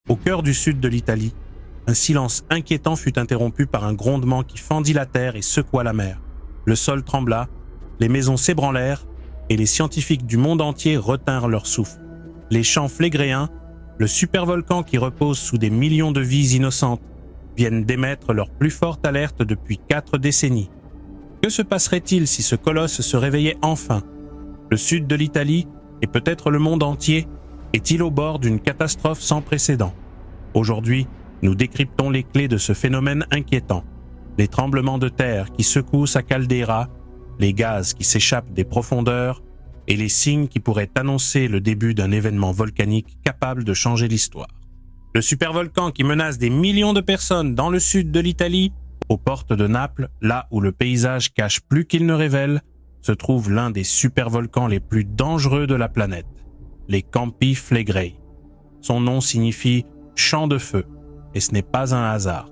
Au cœur du sud de l'Italie, un silence inquiétant fut interrompu par un grondement qui fendit la terre et secoua la mer. Le sol trembla, les maisons s'ébranlèrent et les scientifiques du monde entier retinrent leur souffle. Les champs flégréens, le supervolcan qui repose sous des millions de vies innocentes, viennent d'émettre leur plus forte alerte depuis 4 décennies. Que se passerait-il si ce colosse se réveillait enfin? Le sud de l'Italie, et peut-être le monde entier, est-il au bord d'une catastrophe sans précédent? Aujourd'hui, nous décryptons les clés de ce phénomène inquiétant. Les tremblements de terre qui secouent sa caldeira, les gaz qui s'échappent des profondeurs et les signes qui pourraient annoncer le début d'un événement volcanique capable de changer l'histoire. Le supervolcan qui menace des millions de personnes dans le sud de l'Italie, aux portes de Naples, là où le paysage cache plus qu'il ne révèle, se trouve l'un des supervolcans les plus dangereux de la planète, les Campi Flegrei. Son nom signifie « champ de feu », et ce n'est pas un hasard.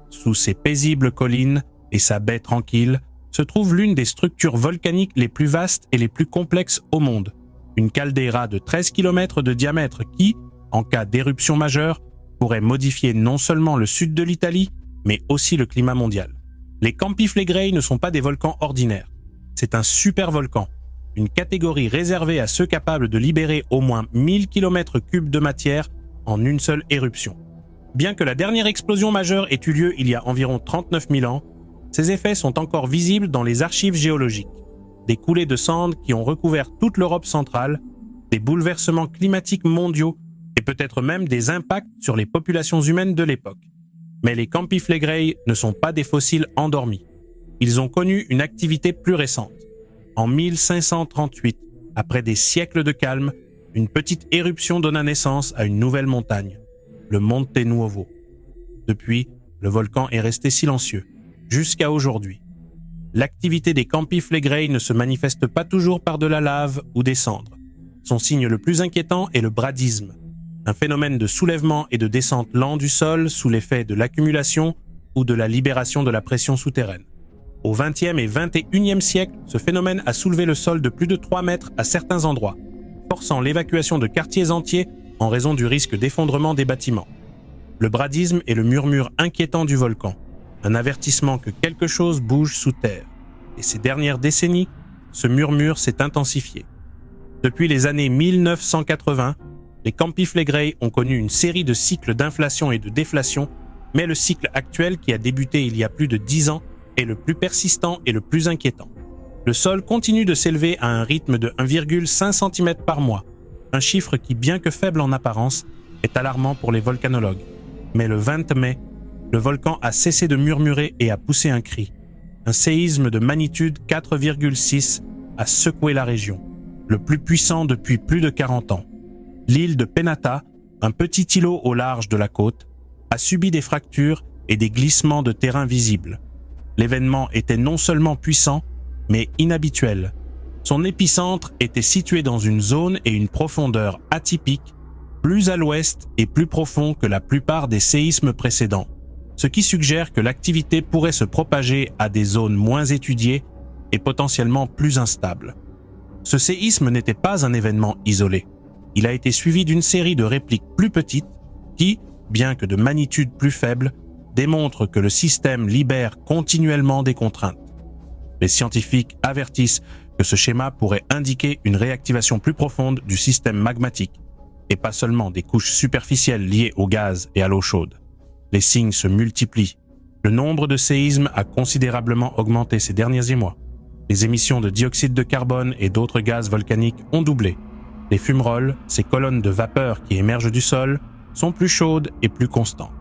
Sous ces paisibles collines et sa baie tranquille, se trouve l'une des structures volcaniques les plus vastes et les plus complexes au monde. Une caldeira de 13 km de diamètre qui, en cas d'éruption majeure, pourrait modifier non seulement le sud de l'Italie, mais aussi le climat mondial. Les Campi Flegrei ne sont pas des volcans ordinaires. C'est un supervolcan, une catégorie réservée à ceux capables de libérer au moins 1000 km3 de matière en une seule éruption. Bien que la dernière explosion majeure ait eu lieu il y a environ 39 000 ans, ces effets sont encore visibles dans les archives géologiques. Des coulées de cendres qui ont recouvert toute l'Europe centrale, des bouleversements climatiques mondiaux et peut-être même des impacts sur les populations humaines de l'époque. Mais les Campi Flegrei ne sont pas des fossiles endormis. Ils ont connu une activité plus récente. En 1538, après des siècles de calme, une petite éruption donna naissance à une nouvelle montagne, le Monte Nuovo. Depuis, le volcan est resté silencieux, jusqu'à aujourd'hui. L'activité des Campi Flegrei ne se manifeste pas toujours par de la lave ou des cendres. Son signe le plus inquiétant est le bradisme, un phénomène de soulèvement et de descente lent du sol sous l'effet de l'accumulation ou de la libération de la pression souterraine. Au XXe et XXIe siècle, ce phénomène a soulevé le sol de plus de 3 mètres à certains endroits, forçant l'évacuation de quartiers entiers en raison du risque d'effondrement des bâtiments. Le bradisme est le murmure inquiétant du volcan, un avertissement que quelque chose bouge sous terre. Et ces dernières décennies, ce murmure s'est intensifié. Depuis les années 1980, les Campi Flegrei ont connu une série de cycles d'inflation et de déflation, mais le cycle actuel qui a débuté il y a plus de 10 ans est le plus persistant et le plus inquiétant. Le sol continue de s'élever à un rythme de 1,5 cm par mois, un chiffre qui, bien que faible en apparence, est alarmant pour les volcanologues. Mais le 20 mai, le volcan a cessé de murmurer et a poussé un cri. Un séisme de magnitude 4,6 a secoué la région, le plus puissant depuis plus de 40 ans. L'île de Penata, un petit îlot au large de la côte, a subi des fractures et des glissements de terrain visibles. L'événement était non seulement puissant, mais inhabituel. Son épicentre était situé dans une zone et une profondeur atypiques, plus à l'ouest et plus profond que la plupart des séismes précédents, ce qui suggère que l'activité pourrait se propager à des zones moins étudiées et potentiellement plus instables. Ce séisme n'était pas un événement isolé. Il a été suivi d'une série de répliques plus petites qui, bien que de magnitude plus faible, démontrent que le système libère continuellement des contraintes. Les scientifiques avertissent que ce schéma pourrait indiquer une réactivation plus profonde du système magmatique, et pas seulement des couches superficielles liées au gaz et à l'eau chaude. Les signes se multiplient. Le nombre de séismes a considérablement augmenté ces derniers mois. Les émissions de dioxyde de carbone et d'autres gaz volcaniques ont doublé. Les fumerolles, ces colonnes de vapeur qui émergent du sol, sont plus chaudes et plus constantes.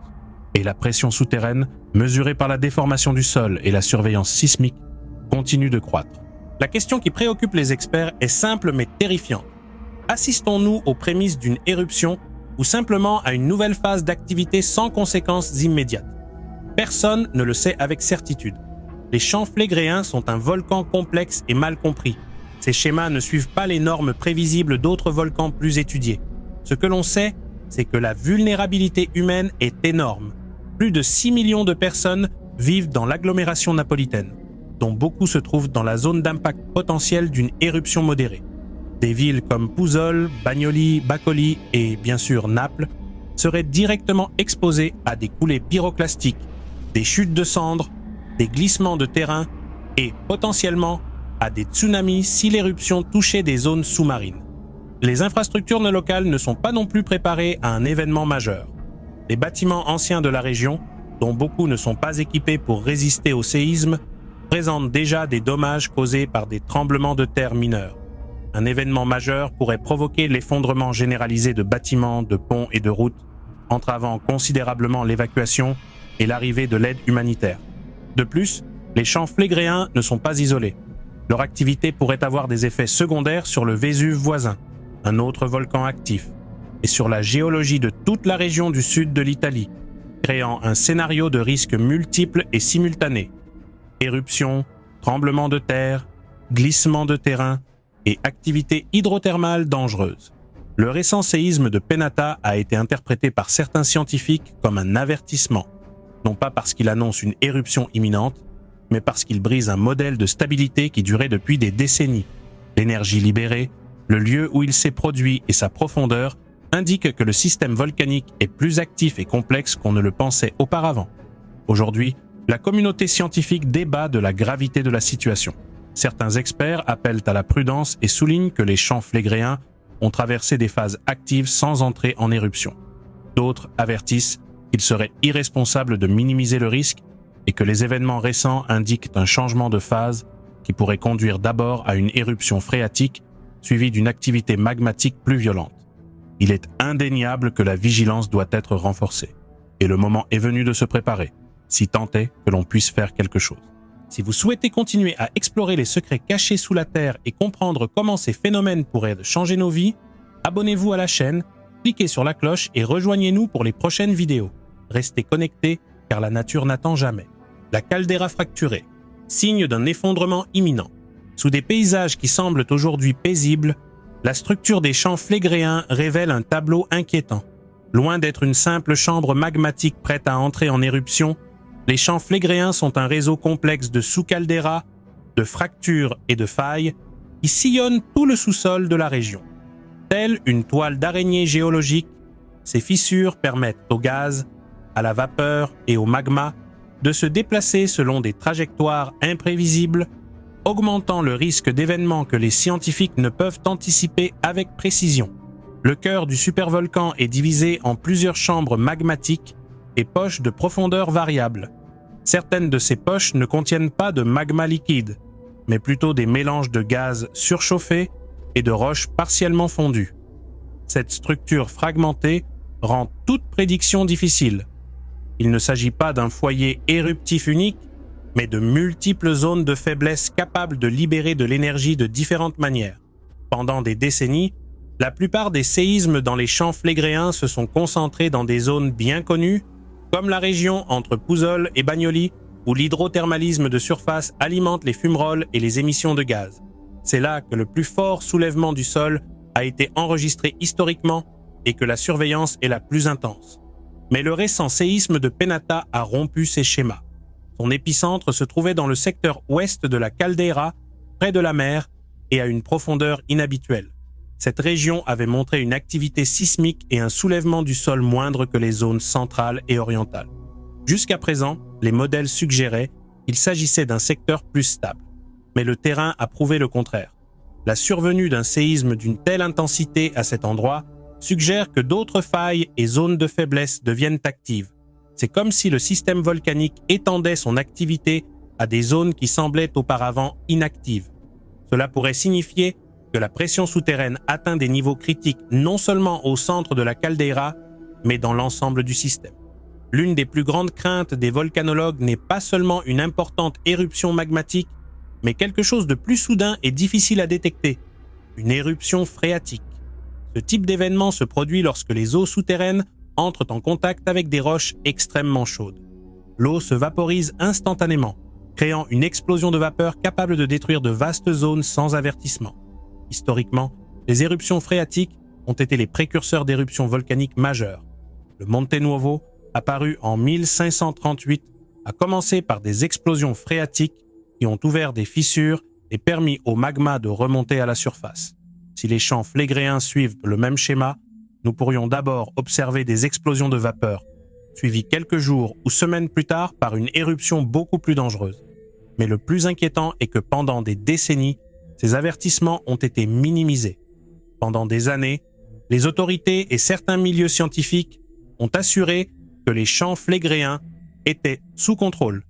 Et la pression souterraine, mesurée par la déformation du sol et la surveillance sismique, continue de croître. La question qui préoccupe les experts est simple mais terrifiante. Assistons-nous aux prémices d'une éruption ou simplement à une nouvelle phase d'activité sans conséquences immédiates? Personne ne le sait avec certitude. Les champs flégréens sont un volcan complexe et mal compris. Ces schémas ne suivent pas les normes prévisibles d'autres volcans plus étudiés. Ce que l'on sait, c'est que la vulnérabilité humaine est énorme. Plus de 6 millions de personnes vivent dans l'agglomération napolitaine, dont beaucoup se trouvent dans la zone d'impact potentiel d'une éruption modérée. Des villes comme Pouzzoles, Bagnoli, Bacoli et bien sûr Naples seraient directement exposés à des coulées pyroclastiques, des chutes de cendres, des glissements de terrain et, potentiellement, à des tsunamis si l'éruption touchait des zones sous-marines. Les infrastructures locales ne sont pas non plus préparées à un événement majeur. Les bâtiments anciens de la région, dont beaucoup ne sont pas équipés pour résister au séisme, présentent déjà des dommages causés par des tremblements de terre mineurs. Un événement majeur pourrait provoquer l'effondrement généralisé de bâtiments, de ponts et de routes, entravant considérablement l'évacuation et l'arrivée de l'aide humanitaire. De plus, les champs flégréens ne sont pas isolés. Leur activité pourrait avoir des effets secondaires sur le Vésuve voisin, un autre volcan actif, et sur la géologie de toute la région du sud de l'Italie, créant un scénario de risques multiples et simultanés. Éruptions, tremblements de terre, glissements de terrain et activités hydrothermales dangereuses. Le récent séisme de Penata a été interprété par certains scientifiques comme un avertissement, non pas parce qu'il annonce une éruption imminente, mais parce qu'il brise un modèle de stabilité qui durait depuis des décennies. L'énergie libérée, le lieu où il s'est produit et sa profondeur indiquent que le système volcanique est plus actif et complexe qu'on ne le pensait auparavant. Aujourd'hui, la communauté scientifique débat de la gravité de la situation. Certains experts appellent à la prudence et soulignent que les champs flégréens ont traversé des phases actives sans entrer en éruption. D'autres avertissent qu'il serait irresponsable de minimiser le risque et que les événements récents indiquent un changement de phase qui pourrait conduire d'abord à une éruption phréatique suivie d'une activité magmatique plus violente. Il est indéniable que la vigilance doit être renforcée et le moment est venu de se préparer, si tant est que l'on puisse faire quelque chose. Si vous souhaitez continuer à explorer les secrets cachés sous la Terre et comprendre comment ces phénomènes pourraient changer nos vies, abonnez-vous à la chaîne, cliquez sur la cloche et rejoignez-nous pour les prochaines vidéos. Restez connectés car la nature n'attend jamais. La caldeira fracturée, signe d'un effondrement imminent. Sous des paysages qui semblent aujourd'hui paisibles, la structure des champs flégréens révèle un tableau inquiétant. Loin d'être une simple chambre magmatique prête à entrer en éruption, les champs flégréens sont un réseau complexe de sous-calderas, de fractures et de failles qui sillonnent tout le sous-sol de la région. Telle une toile d'araignée géologique, ces fissures permettent au gaz, à la vapeur et au magma de se déplacer selon des trajectoires imprévisibles, augmentant le risque d'événements que les scientifiques ne peuvent anticiper avec précision. Le cœur du supervolcan est divisé en plusieurs chambres magmatiques et poches de profondeur variable. Certaines de ces poches ne contiennent pas de magma liquide, mais plutôt des mélanges de gaz surchauffés et de roches partiellement fondues. Cette structure fragmentée rend toute prédiction difficile. Il ne s'agit pas d'un foyer éruptif unique, mais de multiples zones de faiblesse capables de libérer de l'énergie de différentes manières. Pendant des décennies, la plupart des séismes dans les champs flégréens se sont concentrés dans des zones bien connues, comme la région entre Pouzzoles et Bagnoli, où l'hydrothermalisme de surface alimente les fumerolles et les émissions de gaz. C'est là que le plus fort soulèvement du sol a été enregistré historiquement et que la surveillance est la plus intense. Mais le récent séisme de Penata a rompu ces schémas. Son épicentre se trouvait dans le secteur ouest de la caldeira, près de la mer et à une profondeur inhabituelle. Cette région avait montré une activité sismique et un soulèvement du sol moindre que les zones centrales et orientales. Jusqu'à présent, les modèles suggéraient qu'il s'agissait d'un secteur plus stable. Mais le terrain a prouvé le contraire. La survenue d'un séisme d'une telle intensité à cet endroit suggère que d'autres failles et zones de faiblesse deviennent actives. C'est comme si le système volcanique étendait son activité à des zones qui semblaient auparavant inactives. Cela pourrait signifier que la pression souterraine atteint des niveaux critiques non seulement au centre de la caldeira, mais dans l'ensemble du système. L'une des plus grandes craintes des volcanologues n'est pas seulement une importante éruption magmatique, mais quelque chose de plus soudain et difficile à détecter, une éruption phréatique. Ce type d'événement se produit lorsque les eaux souterraines entrent en contact avec des roches extrêmement chaudes. L'eau se vaporise instantanément, créant une explosion de vapeur capable de détruire de vastes zones sans avertissement. Historiquement, les éruptions phréatiques ont été les précurseurs d'éruptions volcaniques majeures. Le Monte Nuovo, apparu en 1538, a commencé par des explosions phréatiques qui ont ouvert des fissures et permis au magma de remonter à la surface. Si les champs flégréens suivent le même schéma, nous pourrions d'abord observer des explosions de vapeur, suivies quelques jours ou semaines plus tard par une éruption beaucoup plus dangereuse. Mais le plus inquiétant est que pendant des décennies, ces avertissements ont été minimisés. Pendant des années, les autorités et certains milieux scientifiques ont assuré que les champs flégréens étaient sous contrôle,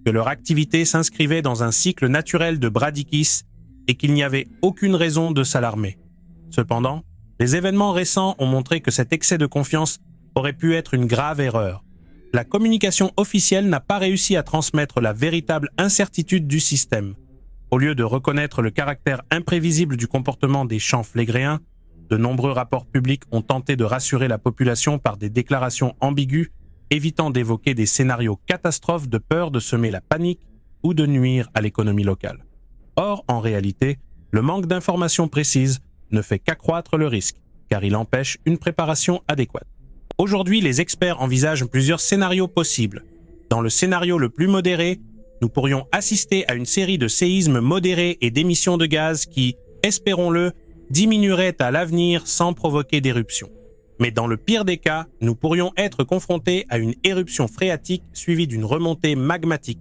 que leur activité s'inscrivait dans un cycle naturel de Bradykis et qu'il n'y avait aucune raison de s'alarmer. Cependant, les événements récents ont montré que cet excès de confiance aurait pu être une grave erreur. La communication officielle n'a pas réussi à transmettre la véritable incertitude du système. Au lieu de reconnaître le caractère imprévisible du comportement des champs flégréens, de nombreux rapports publics ont tenté de rassurer la population par des déclarations ambiguës, évitant d'évoquer des scénarios catastrophes de peur de semer la panique ou de nuire à l'économie locale. Or, en réalité, le manque d'informations précises ne fait qu'accroître le risque, car il empêche une préparation adéquate. Aujourd'hui, les experts envisagent plusieurs scénarios possibles. Dans le scénario le plus modéré, nous pourrions assister à une série de séismes modérés et d'émissions de gaz qui, espérons-le, diminueraient à l'avenir sans provoquer d'éruption. Mais dans le pire des cas, nous pourrions être confrontés à une éruption phréatique suivie d'une remontée magmatique,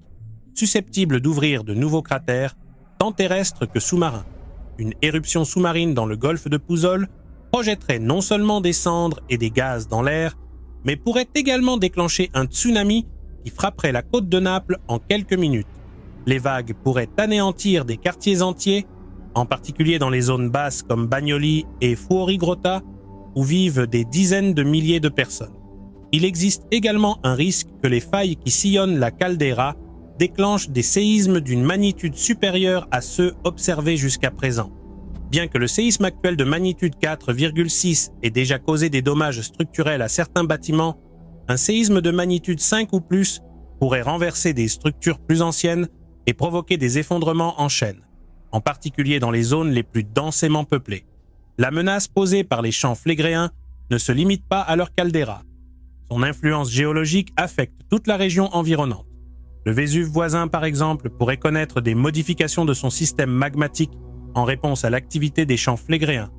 susceptible d'ouvrir de nouveaux cratères, tant terrestres que sous-marins. Une éruption sous-marine dans le golfe de Pouzol projetterait non seulement des cendres et des gaz dans l'air, mais pourrait également déclencher un tsunami qui frapperait la côte de Naples en quelques minutes. Les vagues pourraient anéantir des quartiers entiers, en particulier dans les zones basses comme Bagnoli et Fuorigrotta, où vivent des dizaines de milliers de personnes. Il existe également un risque que les failles qui sillonnent la caldeira déclenchent des séismes d'une magnitude supérieure à ceux observés jusqu'à présent. Bien que le séisme actuel de magnitude 4,6 ait déjà causé des dommages structurels à certains bâtiments, un séisme de magnitude 5 ou plus pourrait renverser des structures plus anciennes et provoquer des effondrements en chaîne, en particulier dans les zones les plus densément peuplées. La menace posée par les champs flégréens ne se limite pas à leur caldeira. Son influence géologique affecte toute la région environnante. Le Vésuve voisin, par exemple, pourrait connaître des modifications de son système magmatique en réponse à l'activité des champs flégréens.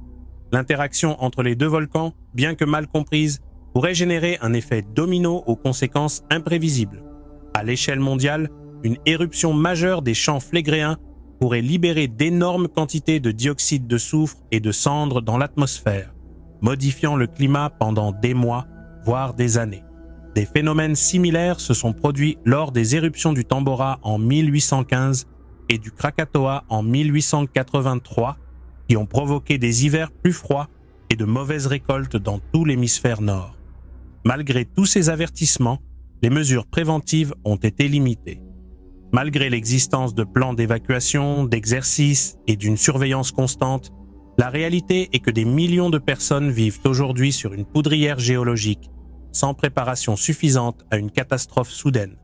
L'interaction entre les deux volcans, bien que mal comprise, pourrait générer un effet domino aux conséquences imprévisibles. À l'échelle mondiale, une éruption majeure des champs flégréens pourrait libérer d'énormes quantités de dioxyde de soufre et de cendres dans l'atmosphère, modifiant le climat pendant des mois, voire des années. Des phénomènes similaires se sont produits lors des éruptions du Tambora en 1815 et du Krakatoa en 1883, qui ont provoqué des hivers plus froids et de mauvaises récoltes dans tout l'hémisphère nord. Malgré tous ces avertissements, les mesures préventives ont été limitées. Malgré l'existence de plans d'évacuation, d'exercices et d'une surveillance constante, la réalité est que des millions de personnes vivent aujourd'hui sur une poudrière géologique, sans préparation suffisante à une catastrophe soudaine.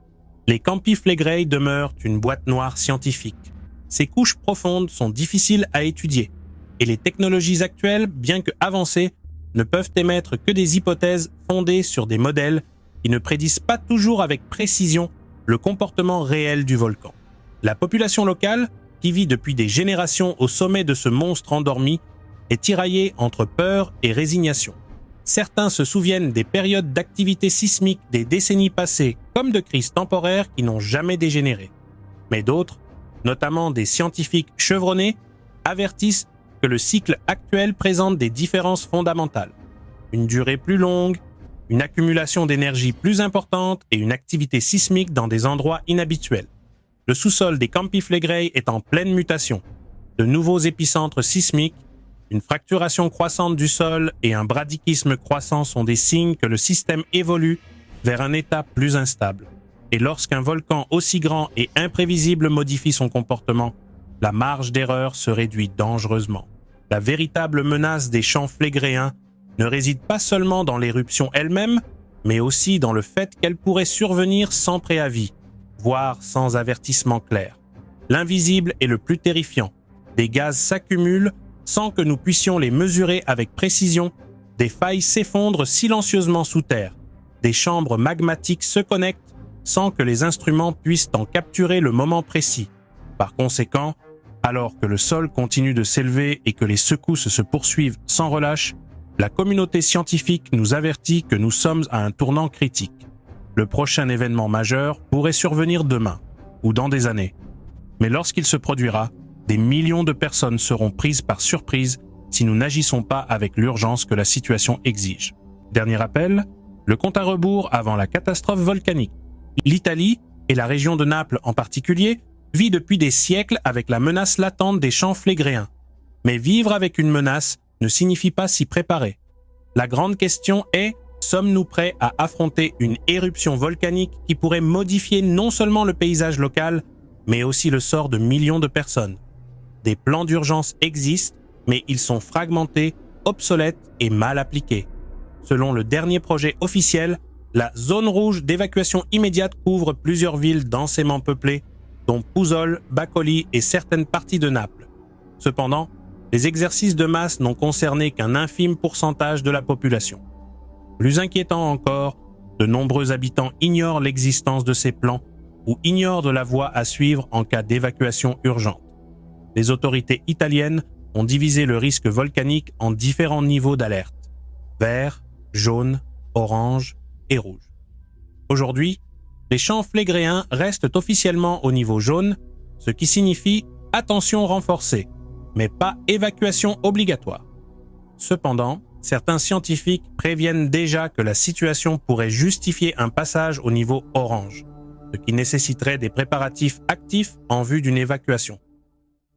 Les Campi Flegrei demeurent une boîte noire scientifique. Ces couches profondes sont difficiles à étudier, et les technologies actuelles, bien que avancées, ne peuvent émettre que des hypothèses fondées sur des modèles qui ne prédisent pas toujours avec précision le comportement réel du volcan. La population locale, qui vit depuis des générations au sommet de ce monstre endormi, est tiraillée entre peur et résignation. Certains se souviennent des périodes d'activité sismique des décennies passées comme de crises temporaires qui n'ont jamais dégénéré. Mais d'autres, notamment des scientifiques chevronnés, avertissent que le cycle actuel présente des différences fondamentales. Une durée plus longue, une accumulation d'énergie plus importante et une activité sismique dans des endroits inhabituels. Le sous-sol des Campi Flegrei est en pleine mutation. De nouveaux épicentres sismiques, une fracturation croissante du sol et un bradykisme croissant sont des signes que le système évolue vers un état plus instable. Et lorsqu'un volcan aussi grand et imprévisible modifie son comportement, la marge d'erreur se réduit dangereusement. La véritable menace des champs flégréens ne réside pas seulement dans l'éruption elle-même, mais aussi dans le fait qu'elle pourrait survenir sans préavis, voire sans avertissement clair. L'invisible est le plus terrifiant. Des gaz s'accumulent sans que nous puissions les mesurer avec précision, des failles s'effondrent silencieusement sous terre, des chambres magmatiques se connectent sans que les instruments puissent en capturer le moment précis. Par conséquent, alors que le sol continue de s'élever et que les secousses se poursuivent sans relâche, La communauté scientifique nous avertit que nous sommes à un tournant critique. Le prochain événement majeur pourrait survenir demain, ou dans des années. Mais lorsqu'il se produira, des millions de personnes seront prises par surprise si nous n'agissons pas avec l'urgence que la situation exige. Dernier rappel, le compte à rebours avant la catastrophe volcanique. L'Italie, et la région de Naples en particulier, vit depuis des siècles avec la menace latente des champs flégréens. Mais vivre avec une menace ne signifie pas s'y préparer. La grande question est, sommes-nous prêts à affronter une éruption volcanique qui pourrait modifier non seulement le paysage local, mais aussi le sort de millions de personnes? Des plans d'urgence existent, mais ils sont fragmentés, obsolètes et mal appliqués. Selon le dernier projet officiel, la zone rouge d'évacuation immédiate couvre plusieurs villes densément peuplées, dont Pouzzoles, Bacoli et certaines parties de Naples. Cependant, les exercices de masse n'ont concerné qu'un infime pourcentage de la population. Plus inquiétant encore, de nombreux habitants ignorent l'existence de ces plans ou ignorent de la voie à suivre en cas d'évacuation urgente. Les autorités italiennes ont divisé le risque volcanique en différents niveaux d'alerte: vert, jaune, orange et rouge. Aujourd'hui, les champs flégréens restent officiellement au niveau jaune, ce qui signifie attention renforcée, mais pas évacuation obligatoire. Cependant, certains scientifiques préviennent déjà que la situation pourrait justifier un passage au niveau orange, ce qui nécessiterait des préparatifs actifs en vue d'une évacuation.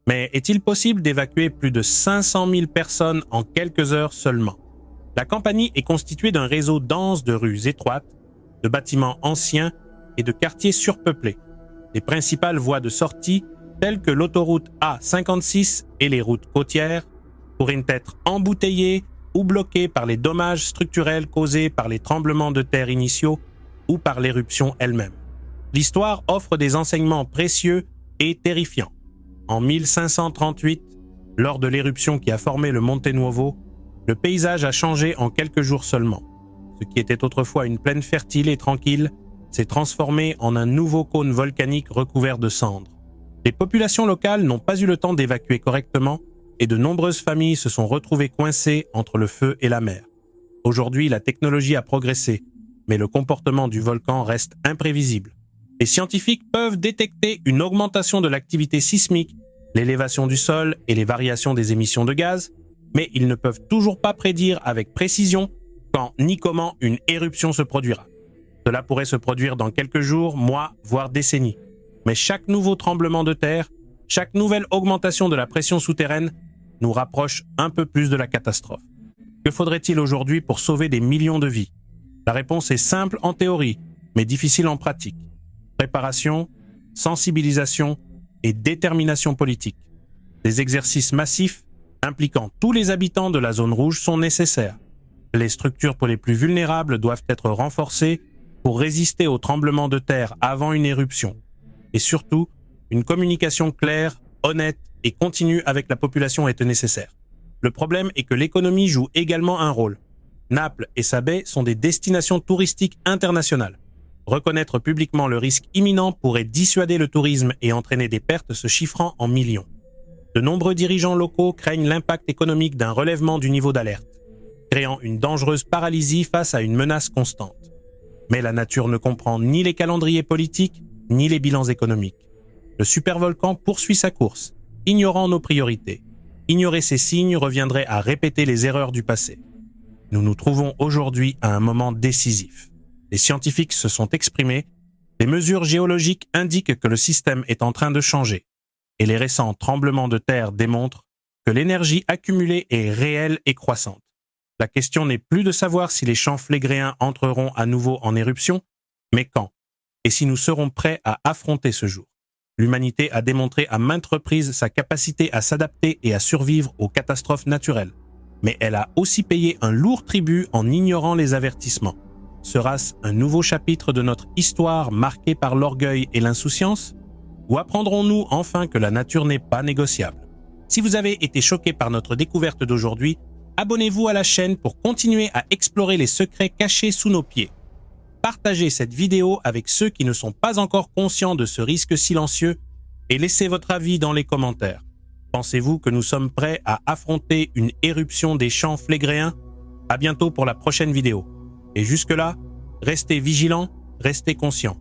Mais est-il possible d'évacuer plus de 500 000 personnes en quelques heures seulement? La Campanie est constituée d'un réseau dense de rues étroites, de bâtiments anciens et de quartiers surpeuplés. Les principales voies de sortie, telles que l'autoroute A56 et les routes côtières, pourraient être embouteillées ou bloquées par les dommages structurels causés par les tremblements de terre initiaux ou par l'éruption elle-même. L'histoire offre des enseignements précieux et terrifiants. En 1538, lors de l'éruption qui a formé le Monte Nuovo, le paysage a changé en quelques jours seulement. Ce qui était autrefois une plaine fertile et tranquille s'est transformé en un nouveau cône volcanique recouvert de cendres. Les populations locales n'ont pas eu le temps d'évacuer correctement et de nombreuses familles se sont retrouvées coincées entre le feu et la mer. Aujourd'hui, la technologie a progressé, mais le comportement du volcan reste imprévisible. Les scientifiques peuvent détecter une augmentation de l'activité sismique, l'élévation du sol et les variations des émissions de gaz, mais ils ne peuvent toujours pas prédire avec précision quand ni comment une éruption se produira. Cela pourrait se produire dans quelques jours, mois, voire décennies. Mais chaque nouveau tremblement de terre, chaque nouvelle augmentation de la pression souterraine nous rapproche un peu plus de la catastrophe. Que faudrait-il aujourd'hui pour sauver des millions de vies? La réponse est simple en théorie, mais difficile en pratique. Préparation, sensibilisation et détermination politique. Des exercices massifs impliquant tous les habitants de la zone rouge sont nécessaires. Les structures pour les plus vulnérables doivent être renforcées pour résister aux tremblements de terre avant une éruption. Et surtout, une communication claire, honnête et continue avec la population est nécessaire. Le problème est que l'économie joue également un rôle. Naples et sa baie sont des destinations touristiques internationales. Reconnaître publiquement le risque imminent pourrait dissuader le tourisme et entraîner des pertes se chiffrant en millions. De nombreux dirigeants locaux craignent l'impact économique d'un relèvement du niveau d'alerte, créant une dangereuse paralysie face à une menace constante. Mais la nature ne comprend ni les calendriers politiques, ni les bilans économiques. Le supervolcan poursuit sa course, ignorant nos priorités. Ignorer ces signes reviendrait à répéter les erreurs du passé. Nous nous trouvons aujourd'hui à un moment décisif. Les scientifiques se sont exprimés, les mesures géologiques indiquent que le système est en train de changer, et les récents tremblements de terre démontrent que l'énergie accumulée est réelle et croissante. La question n'est plus de savoir si les champs flégréens entreront à nouveau en éruption, mais quand, et si nous serons prêts à affronter ce jour. L'humanité a démontré à maintes reprises sa capacité à s'adapter et à survivre aux catastrophes naturelles, mais elle a aussi payé un lourd tribut en ignorant les avertissements. Sera-ce un nouveau chapitre de notre histoire marqué par l'orgueil et l'insouciance? Ou apprendrons-nous enfin que la nature n'est pas négociable? Si vous avez été choqué par notre découverte d'aujourd'hui, abonnez-vous à la chaîne pour continuer à explorer les secrets cachés sous nos pieds. Partagez cette vidéo avec ceux qui ne sont pas encore conscients de ce risque silencieux et laissez votre avis dans les commentaires. Pensez-vous que nous sommes prêts à affronter une éruption des champs flégréens? À bientôt pour la prochaine vidéo. Et jusque-là, restez vigilants, restez conscients.